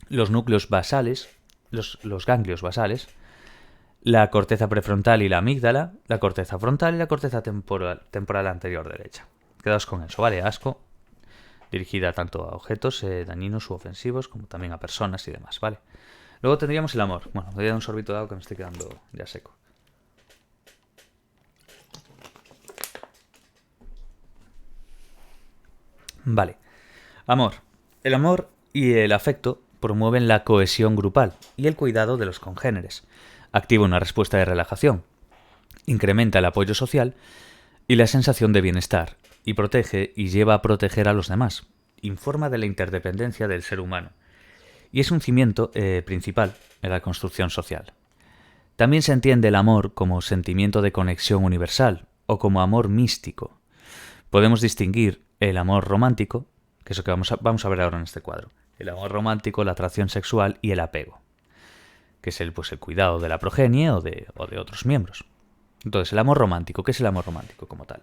los núcleos basales, los ganglios basales, la corteza prefrontal y la amígdala, la corteza frontal y la corteza temporal anterior derecha. Quedaos con eso, ¿vale? Asco, dirigida tanto a objetos dañinos u ofensivos, como también a personas y demás, ¿vale? Luego tendríamos el amor. Bueno, voy a dar un sorbito de agua que me estoy quedando ya seco. Vale. Amor. El amor y el afecto promueven la cohesión grupal y el cuidado de los congéneres. Activa una respuesta de relajación. Incrementa el apoyo social y la sensación de bienestar. Y protege y lleva a proteger a los demás. Informa de la interdependencia del ser humano. Y es un cimiento principal en la construcción social. También se entiende el amor como sentimiento de conexión universal o como amor místico. Podemos distinguir el amor romántico, que es lo que vamos a ver ahora en este cuadro. El amor romántico, la atracción sexual y el apego, que es el cuidado de la progenie o de otros miembros. Entonces, el amor romántico, ¿qué es el amor romántico como tal?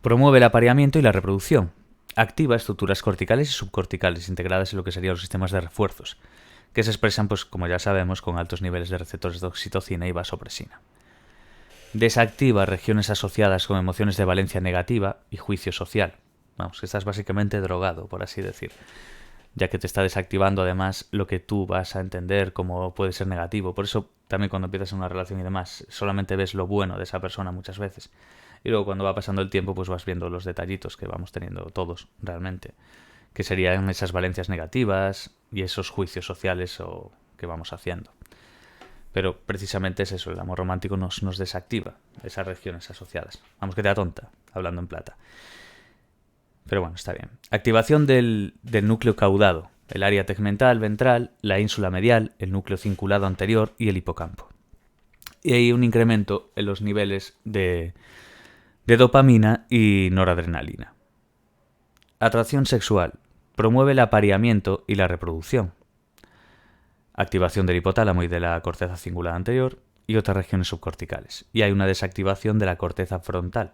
Promueve el apareamiento y la reproducción. Activa estructuras corticales y subcorticales integradas en lo que serían los sistemas de refuerzos, que se expresan, pues como ya sabemos, con altos niveles de receptores de oxitocina y vasopresina. Desactiva regiones asociadas con emociones de valencia negativa y juicio social. Vamos, que estás básicamente drogado, por así decir, ya que te está desactivando además lo que tú vas a entender como puede ser negativo. Por eso también cuando empiezas una relación y demás, solamente ves lo bueno de esa persona muchas veces. Y luego cuando va pasando el tiempo, pues vas viendo los detallitos que vamos teniendo todos realmente, que serían esas valencias negativas y esos juicios sociales que vamos haciendo. Pero precisamente es eso, el amor romántico nos desactiva esas regiones asociadas. Vamos, que te da tonta, hablando en plata. Pero bueno, está bien. Activación del núcleo caudado, el área tegmental ventral, la ínsula medial, el núcleo cinculado anterior y el hipocampo. Y hay un incremento en los niveles de dopamina y noradrenalina. Atracción sexual. Promueve el apareamiento y la reproducción. Activación del hipotálamo y de la corteza cingulada anterior y otras regiones subcorticales. Y hay una desactivación de la corteza frontal.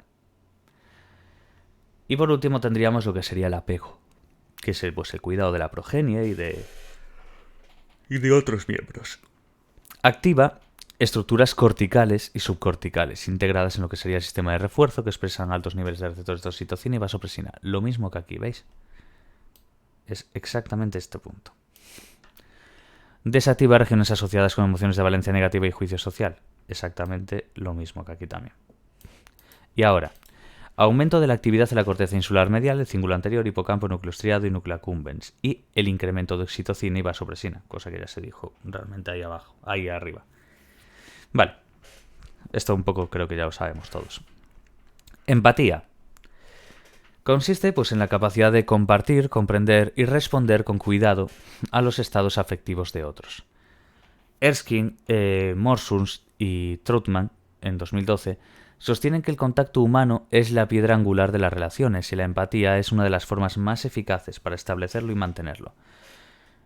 Y por último tendríamos lo que sería el apego, que es el cuidado de la progenie y de otros miembros. Activa estructuras corticales y subcorticales, integradas en lo que sería el sistema de refuerzo, que expresan altos niveles de receptores de oxitocina y vasopresina. Lo mismo que aquí, ¿veis? Es exactamente este punto. Desactiva regiones asociadas con emociones de valencia negativa y juicio social. Exactamente lo mismo que aquí también. Y ahora, aumento de la actividad de la corteza insular medial, el cíngulo anterior, hipocampo, núcleo striado y núcleo accumbens. Y el incremento de oxitocina y vasopresina, cosa que ya se dijo realmente ahí abajo, ahí arriba. Vale, esto un poco creo que ya lo sabemos todos. Empatía. Consiste pues en la capacidad de compartir, comprender y responder con cuidado a los estados afectivos de otros. Erskine, Morsums y Troutman, en 2012, sostienen que el contacto humano es la piedra angular de las relaciones y la empatía es una de las formas más eficaces para establecerlo y mantenerlo.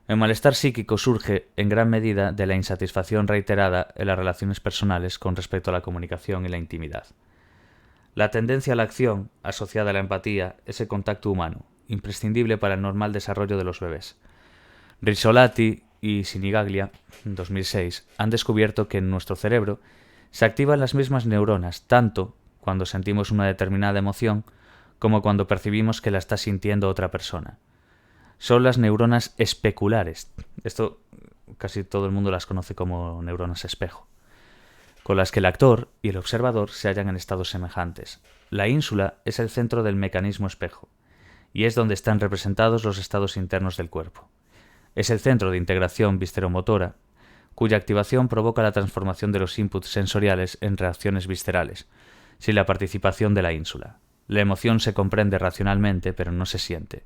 El malestar psíquico surge en gran medida de la insatisfacción reiterada en las relaciones personales con respecto a la comunicación y la intimidad. La tendencia a la acción, asociada a la empatía, es el contacto humano, imprescindible para el normal desarrollo de los bebés. Rizzolatti y Sinigaglia, en 2006, han descubierto que en nuestro cerebro se activan las mismas neuronas tanto cuando sentimos una determinada emoción como cuando percibimos que la está sintiendo otra persona. son las neuronas especulares. Esto casi todo el mundo las conoce como neuronas espejo, con las que el actor y el observador se hallan en estados semejantes. La ínsula es el centro del mecanismo espejo, y es donde están representados los estados internos del cuerpo. Es el centro de integración visceromotora, cuya activación provoca la transformación de los inputs sensoriales en reacciones viscerales, sin la participación de la ínsula. La emoción se comprende racionalmente, pero no se siente.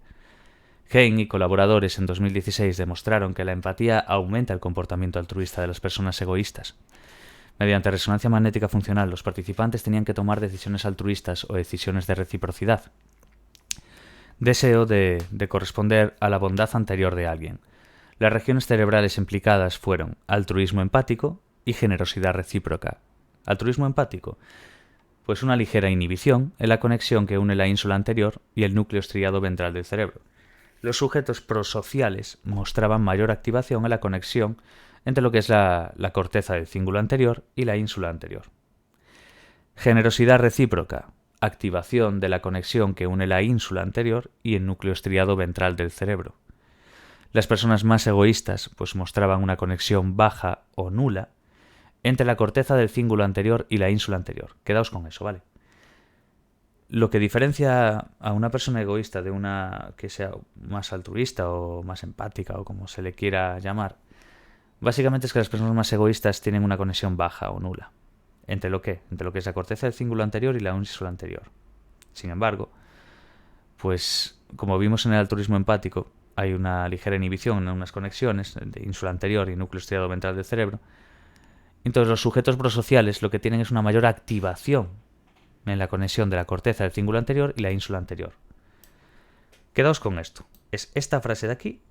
Hein y colaboradores en 2016 demostraron que la empatía aumenta el comportamiento altruista de las personas egoístas. Mediante resonancia magnética funcional, los participantes tenían que tomar decisiones altruistas o decisiones de reciprocidad. Deseo de corresponder a la bondad anterior de alguien. Las regiones cerebrales implicadas fueron altruismo empático y generosidad recíproca. Altruismo empático, pues una ligera inhibición en la conexión que une la ínsula anterior y el núcleo estriado ventral del cerebro. Los sujetos prosociales mostraban mayor activación en la conexión entre lo que es la corteza del cíngulo anterior y la ínsula anterior. Generosidad recíproca, activación de la conexión que une la ínsula anterior y el núcleo estriado ventral del cerebro. Las personas más egoístas pues mostraban una conexión baja o nula entre la corteza del cíngulo anterior y la ínsula anterior. Quedaos con eso, ¿vale? Lo que diferencia a una persona egoísta de una que sea más altruista o más empática o como se le quiera llamar, básicamente es que las personas más egoístas tienen una conexión baja o nula. ¿Entre lo qué? Entre lo que es la corteza del cíngulo anterior y la ínsula anterior. Sin embargo, pues como vimos en el altruismo empático, hay una ligera inhibición en unas conexiones de ínsula anterior y núcleo estriado ventral del cerebro. Entonces los sujetos prosociales lo que tienen es una mayor activación en la conexión de la corteza del cíngulo anterior y la ínsula anterior. Quedaos con esto. Es esta frase de aquí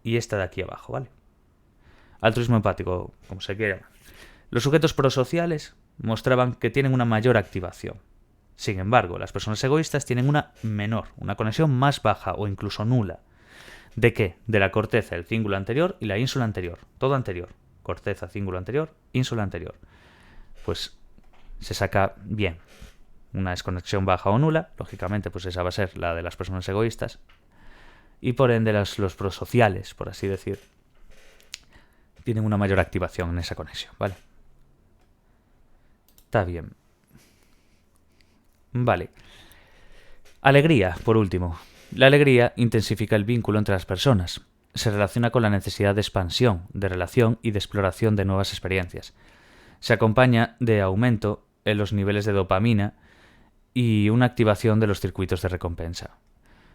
y esta de aquí abajo, ¿vale? Altruismo empático, como se quiera llamar. Los sujetos prosociales mostraban que tienen una mayor activación. Sin embargo, las personas egoístas tienen una menor, una conexión más baja o incluso nula. ¿De qué? De la corteza, el cíngulo anterior y la ínsula anterior. Todo anterior. Corteza, cíngulo anterior, ínsula anterior. Pues se saca bien. Una desconexión baja o nula, lógicamente pues esa va a ser la de las personas egoístas. Y por ende los prosociales, por así decir, tienen una mayor activación en esa conexión, ¿vale? Está bien. Vale. Alegría, por último. La alegría intensifica el vínculo entre las personas. Se relaciona con la necesidad de expansión, de relación y de exploración de nuevas experiencias. Se acompaña de aumento en los niveles de dopamina y una activación de los circuitos de recompensa.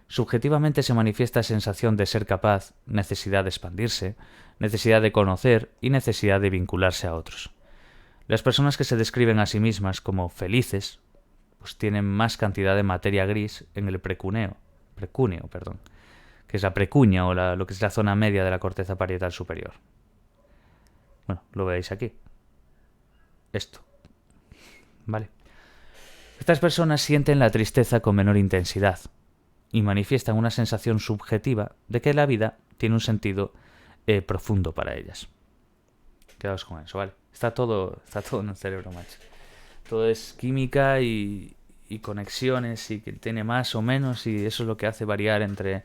Subjetivamente se manifiesta sensación de ser capaz, necesidad de expandirse, necesidad de conocer y necesidad de vincularse a otros. Las personas que se describen a sí mismas como felices pues tienen más cantidad de materia gris en el precúneo, que es la precuña o lo que es la zona media de la corteza parietal superior. Bueno, lo veis aquí. Esto. ¿Vale? Estas personas sienten la tristeza con menor intensidad y manifiestan una sensación subjetiva de que la vida tiene un sentido profundo para ellas. Quedaos con eso, ¿vale? Está todo en el cerebro, macho. Todo es química y conexiones y que tiene más o menos y eso es lo que hace variar entre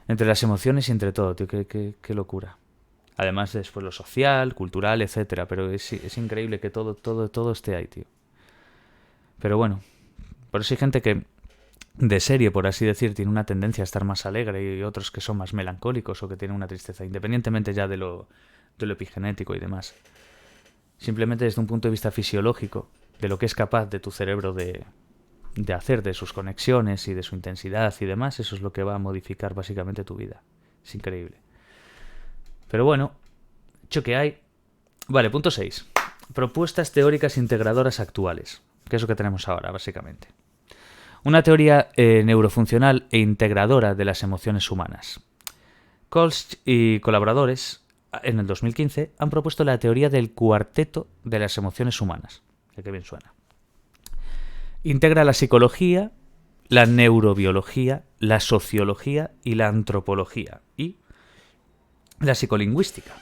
las emociones y entre todo, tío. Qué locura. Además después lo social, cultural, etcétera, pero es increíble que todo esté ahí, tío. Pero bueno, por eso hay gente que de serie, por así decir, tiene una tendencia a estar más alegre y otros que son más melancólicos o que tienen una tristeza, independientemente ya de lo epigenético y demás. Simplemente desde un punto de vista fisiológico, de lo que es capaz de tu cerebro de hacer, de sus conexiones y de su intensidad y demás, eso es lo que va a modificar básicamente tu vida. Es increíble. Pero bueno, choque hay. Vale, punto 6. Propuestas teóricas integradoras actuales, que es lo que tenemos ahora, básicamente. Una teoría neurofuncional e integradora de las emociones humanas. Kolsch y colaboradores, en el 2015, han propuesto la teoría del cuarteto de las emociones humanas. Qué bien suena. Integra la psicología, la neurobiología, la sociología y la antropología. Y la psicolingüística.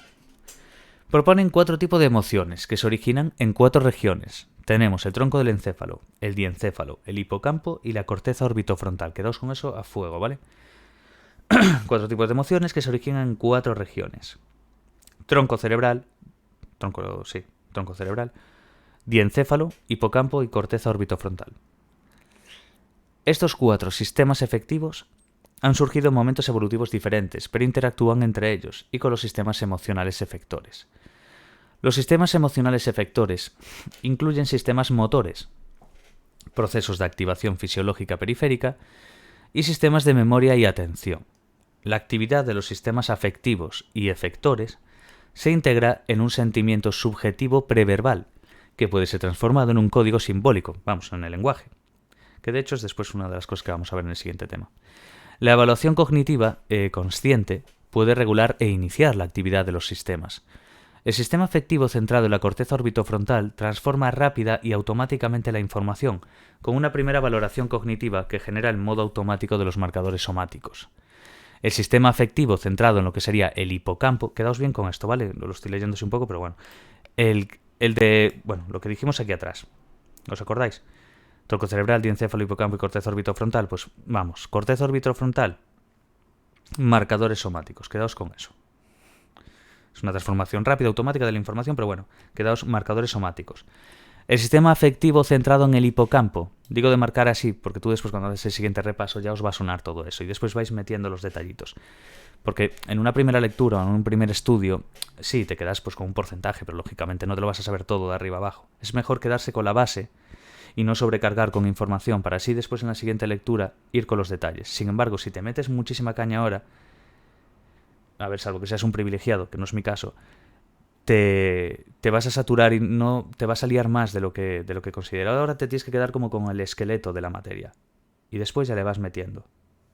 Proponen 4 tipos de emociones que se originan en 4 regiones. Tenemos el tronco del encéfalo, el diencéfalo, el hipocampo y la corteza orbitofrontal. Quedaos con eso a fuego, ¿vale? 4 tipos de emociones que se originan en 4 regiones. Tronco cerebral, diencéfalo, hipocampo y corteza orbitofrontal. Estos 4 sistemas efectivos han surgido en momentos evolutivos diferentes, pero interactúan entre ellos y con los sistemas emocionales efectores. Los sistemas emocionales efectores incluyen sistemas motores, procesos de activación fisiológica periférica y sistemas de memoria y atención. La actividad de los sistemas afectivos y efectores se integra en un sentimiento subjetivo preverbal, que puede ser transformado en un código simbólico, en el lenguaje, que de hecho es después una de las cosas que vamos a ver en el siguiente tema. La evaluación cognitiva consciente puede regular e iniciar la actividad de los sistemas. El sistema afectivo centrado en la corteza orbitofrontal transforma rápida y automáticamente la información, con una primera valoración cognitiva que genera el modo automático de los marcadores somáticos. El sistema afectivo centrado en lo que sería el hipocampo, quedaos bien con esto, ¿vale? Lo estoy leyendo así un poco, pero bueno. Lo que dijimos aquí atrás. ¿Os acordáis? Tronco cerebral, diencéfalo, hipocampo y corteza orbitofrontal. Pues vamos, corteza orbitofrontal, marcadores somáticos. Quedaos con eso. Es una transformación rápida, automática de la información, pero bueno, quedaos marcadores somáticos. El sistema afectivo centrado en el hipocampo. Digo de marcar así, porque tú después cuando haces el siguiente repaso ya os va a sonar todo eso y después vais metiendo los detallitos. Porque en una primera lectura o en un primer estudio, sí, te quedas pues con un porcentaje, pero lógicamente no te lo vas a saber todo de arriba abajo. Es mejor quedarse con la base y no sobrecargar con información para así después en la siguiente lectura ir con los detalles. Sin embargo, si te metes muchísima caña ahora, a ver, salvo que seas un privilegiado, que no es mi caso, te vas a saturar y no te vas a liar más de lo que considero. Ahora te tienes que quedar como con el esqueleto de la materia y después ya le vas metiendo.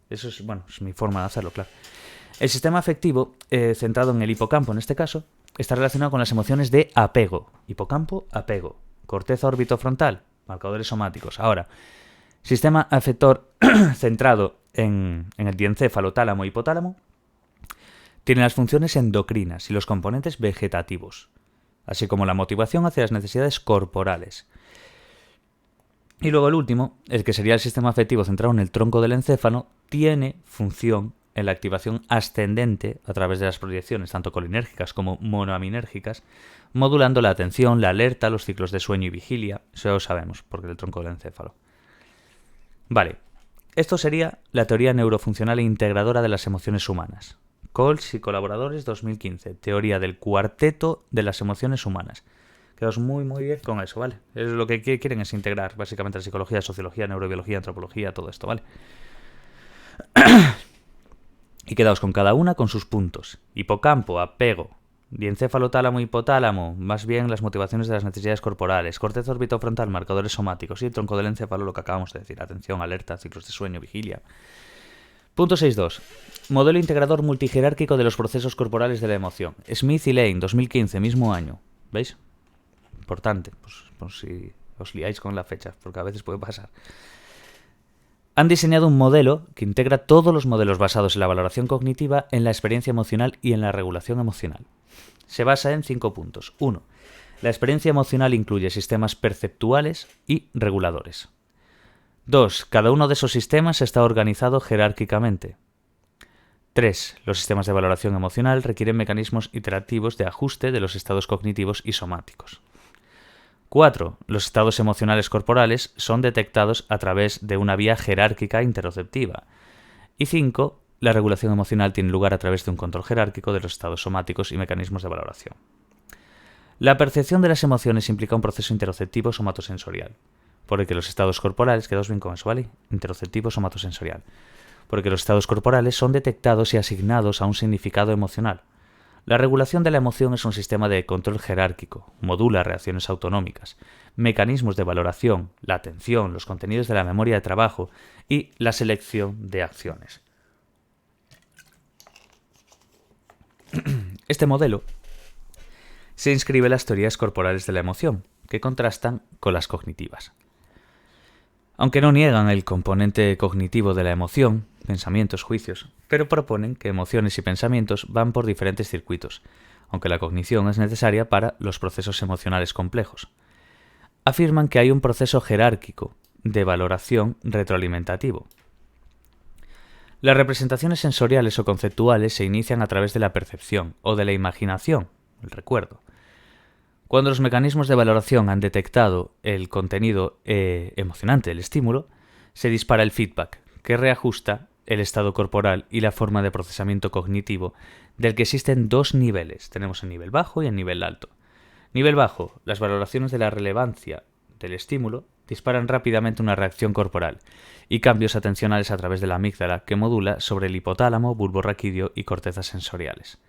Eso es, es mi forma de hacerlo, claro. El sistema afectivo, centrado en el hipocampo en este caso, está relacionado con las emociones de apego. Hipocampo, apego. Corteza orbitofrontal, marcadores somáticos. Ahora, sistema afector centrado en el diencéfalo, tálamo y hipotálamo, tiene las funciones endocrinas y los componentes vegetativos, así como la motivación hacia las necesidades corporales. Y luego el último, el que sería el sistema afectivo centrado en el tronco del encéfalo, tiene función en la activación ascendente a través de las proyecciones, tanto colinérgicas como monoaminérgicas, modulando la atención, la alerta, los ciclos de sueño y vigilia. Eso ya lo sabemos, porque es el tronco del encéfalo. Vale, esto sería la teoría neurofuncional e integradora de las emociones humanas. Coles y colaboradores 2015, teoría del cuarteto de las emociones humanas. Quedaos muy bien con eso, ¿vale? Es lo que quieren es integrar básicamente la psicología, sociología, neurobiología, antropología, todo esto, ¿vale? Y quedaos con cada una con sus puntos. Hipocampo, apego. Diencéfalo, tálamo, hipotálamo, más bien las motivaciones de las necesidades corporales. Corteza orbitofrontal, marcadores somáticos. Y el tronco del encéfalo, lo que acabamos de decir. Atención, alerta, ciclos de sueño, vigilia. Punto 6.2. Modelo integrador multijerárquico de los procesos corporales de la emoción. Smith y Lane, 2015, mismo año. ¿Veis? Importante, pues si os liáis con la fecha, porque a veces puede pasar. Han diseñado un modelo que integra todos los modelos basados en la valoración cognitiva, en la experiencia emocional y en la regulación emocional. Se basa en 5 puntos. 1. La experiencia emocional incluye sistemas perceptuales y reguladores. 2. Cada uno de esos sistemas está organizado jerárquicamente. 3. Los sistemas de valoración emocional requieren mecanismos iterativos de ajuste de los estados cognitivos y somáticos. 4. Los estados emocionales corporales son detectados a través de una vía jerárquica interoceptiva. Y 5. La regulación emocional tiene lugar a través de un control jerárquico de los estados somáticos y mecanismos de valoración. La percepción de las emociones implica un proceso interoceptivo somatosensorial, por el que los estados corporales, quedaos bien con eso, ¿vale? Interoceptivo somatosensorial, porque los estados corporales son detectados y asignados a un significado emocional. La regulación de la emoción es un sistema de control jerárquico, modula reacciones autonómicas, mecanismos de valoración, la atención, los contenidos de la memoria de trabajo y la selección de acciones. Este modelo se inscribe en las teorías corporales de la emoción, que contrastan con las cognitivas. Aunque no niegan el componente cognitivo de la emoción, pensamientos, juicios, pero proponen que emociones y pensamientos van por diferentes circuitos, aunque la cognición es necesaria para los procesos emocionales complejos. Afirman que hay un proceso jerárquico de valoración retroalimentativo. Las representaciones sensoriales o conceptuales se inician a través de la percepción o de la imaginación, el recuerdo. Cuando los mecanismos de valoración han detectado el contenido emocionante del estímulo, se dispara el feedback, que reajusta el estado corporal y la forma de procesamiento cognitivo, del que existen dos niveles. Tenemos el nivel bajo y el nivel alto. Nivel bajo, las valoraciones de la relevancia del estímulo disparan rápidamente una reacción corporal y cambios atencionales a través de la amígdala que modula sobre el hipotálamo, bulbo raquídeo y cortezas sensoriales.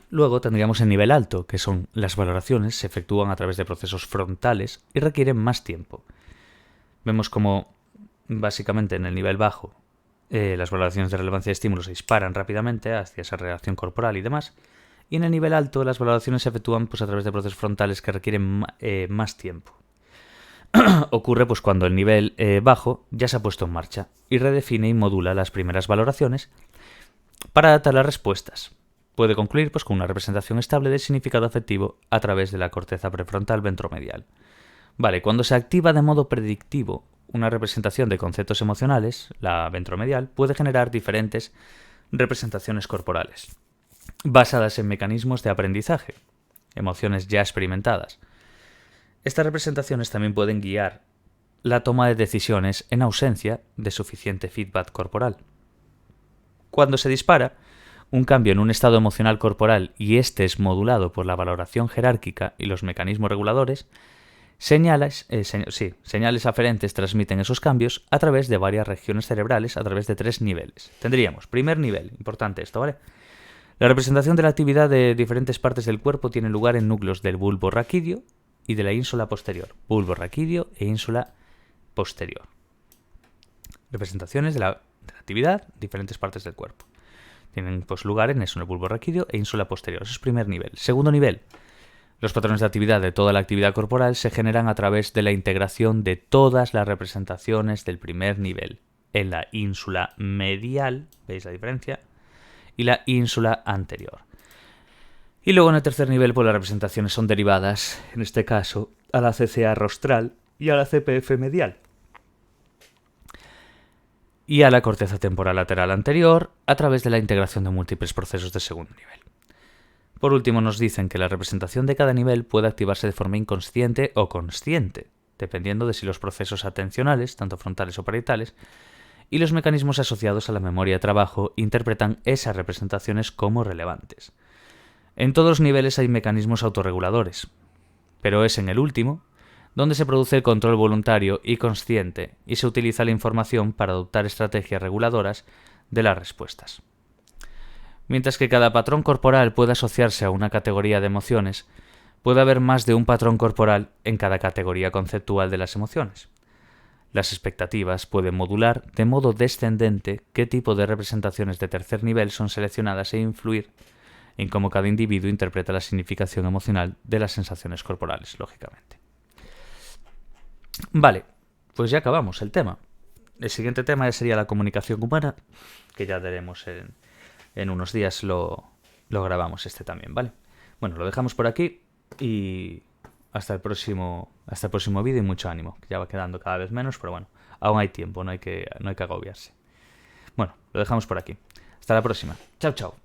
Luego tendríamos el nivel alto, que son las valoraciones se efectúan a través de procesos frontales y requieren más tiempo. Vemos como básicamente en el nivel bajo las valoraciones de relevancia de estímulos se disparan rápidamente hacia esa reacción corporal y demás, y en el nivel alto las valoraciones se efectúan a través de procesos frontales que requieren más tiempo. Ocurre cuando el nivel bajo ya se ha puesto en marcha y redefine y modula las primeras valoraciones para adaptar las respuestas. Puede concluir con una representación estable del significado afectivo a través de la corteza prefrontal ventromedial. Vale, cuando se activa de modo predictivo una representación de conceptos emocionales, la ventromedial puede generar diferentes representaciones corporales, basadas en mecanismos de aprendizaje, emociones ya experimentadas. Estas representaciones también pueden guiar la toma de decisiones en ausencia de suficiente feedback corporal. Cuando se dispara un cambio en un estado emocional corporal y este es modulado por la valoración jerárquica y los mecanismos reguladores, señales aferentes transmiten esos cambios a través de varias regiones cerebrales a través de 3 niveles. Tendríamos, primer nivel, importante esto, ¿vale? La representación de la actividad de diferentes partes del cuerpo tiene lugar en núcleos del bulbo raquídeo y de la ínsula posterior. Bulbo raquídeo e ínsula posterior. Representaciones de la actividad en diferentes partes del cuerpo. Tienen lugar en eso, en el bulbo raquídeo e ínsula posterior. Eso es primer nivel. Segundo nivel. Los patrones de actividad de toda la actividad corporal se generan a través de la integración de todas las representaciones del primer nivel en la ínsula medial, ¿veis la diferencia? Y la ínsula anterior. Y luego en el tercer nivel, las representaciones son derivadas, en este caso, a la CCA rostral y a la CPF medial. Y a la corteza temporal lateral anterior a través de la integración de múltiples procesos de segundo nivel. Por último, nos dicen que la representación de cada nivel puede activarse de forma inconsciente o consciente, dependiendo de si los procesos atencionales, tanto frontales o parietales, y los mecanismos asociados a la memoria de trabajo interpretan esas representaciones como relevantes. En todos los niveles hay mecanismos autorreguladores, pero es en el último donde se produce el control voluntario y consciente y se utiliza la información para adoptar estrategias reguladoras de las respuestas. Mientras que cada patrón corporal puede asociarse a una categoría de emociones, puede haber más de un patrón corporal en cada categoría conceptual de las emociones. Las expectativas pueden modular de modo descendente qué tipo de representaciones de tercer nivel son seleccionadas e influir en cómo cada individuo interpreta la significación emocional de las sensaciones corporales, lógicamente. Vale, pues ya acabamos el tema. El siguiente tema ya sería la comunicación humana, que ya daremos en unos días lo grabamos también, ¿vale? Bueno, lo dejamos por aquí y hasta el próximo vídeo y mucho ánimo, que ya va quedando cada vez menos, pero bueno, aún hay tiempo, no hay que agobiarse. Bueno, lo dejamos por aquí. Hasta la próxima. Chao, chao.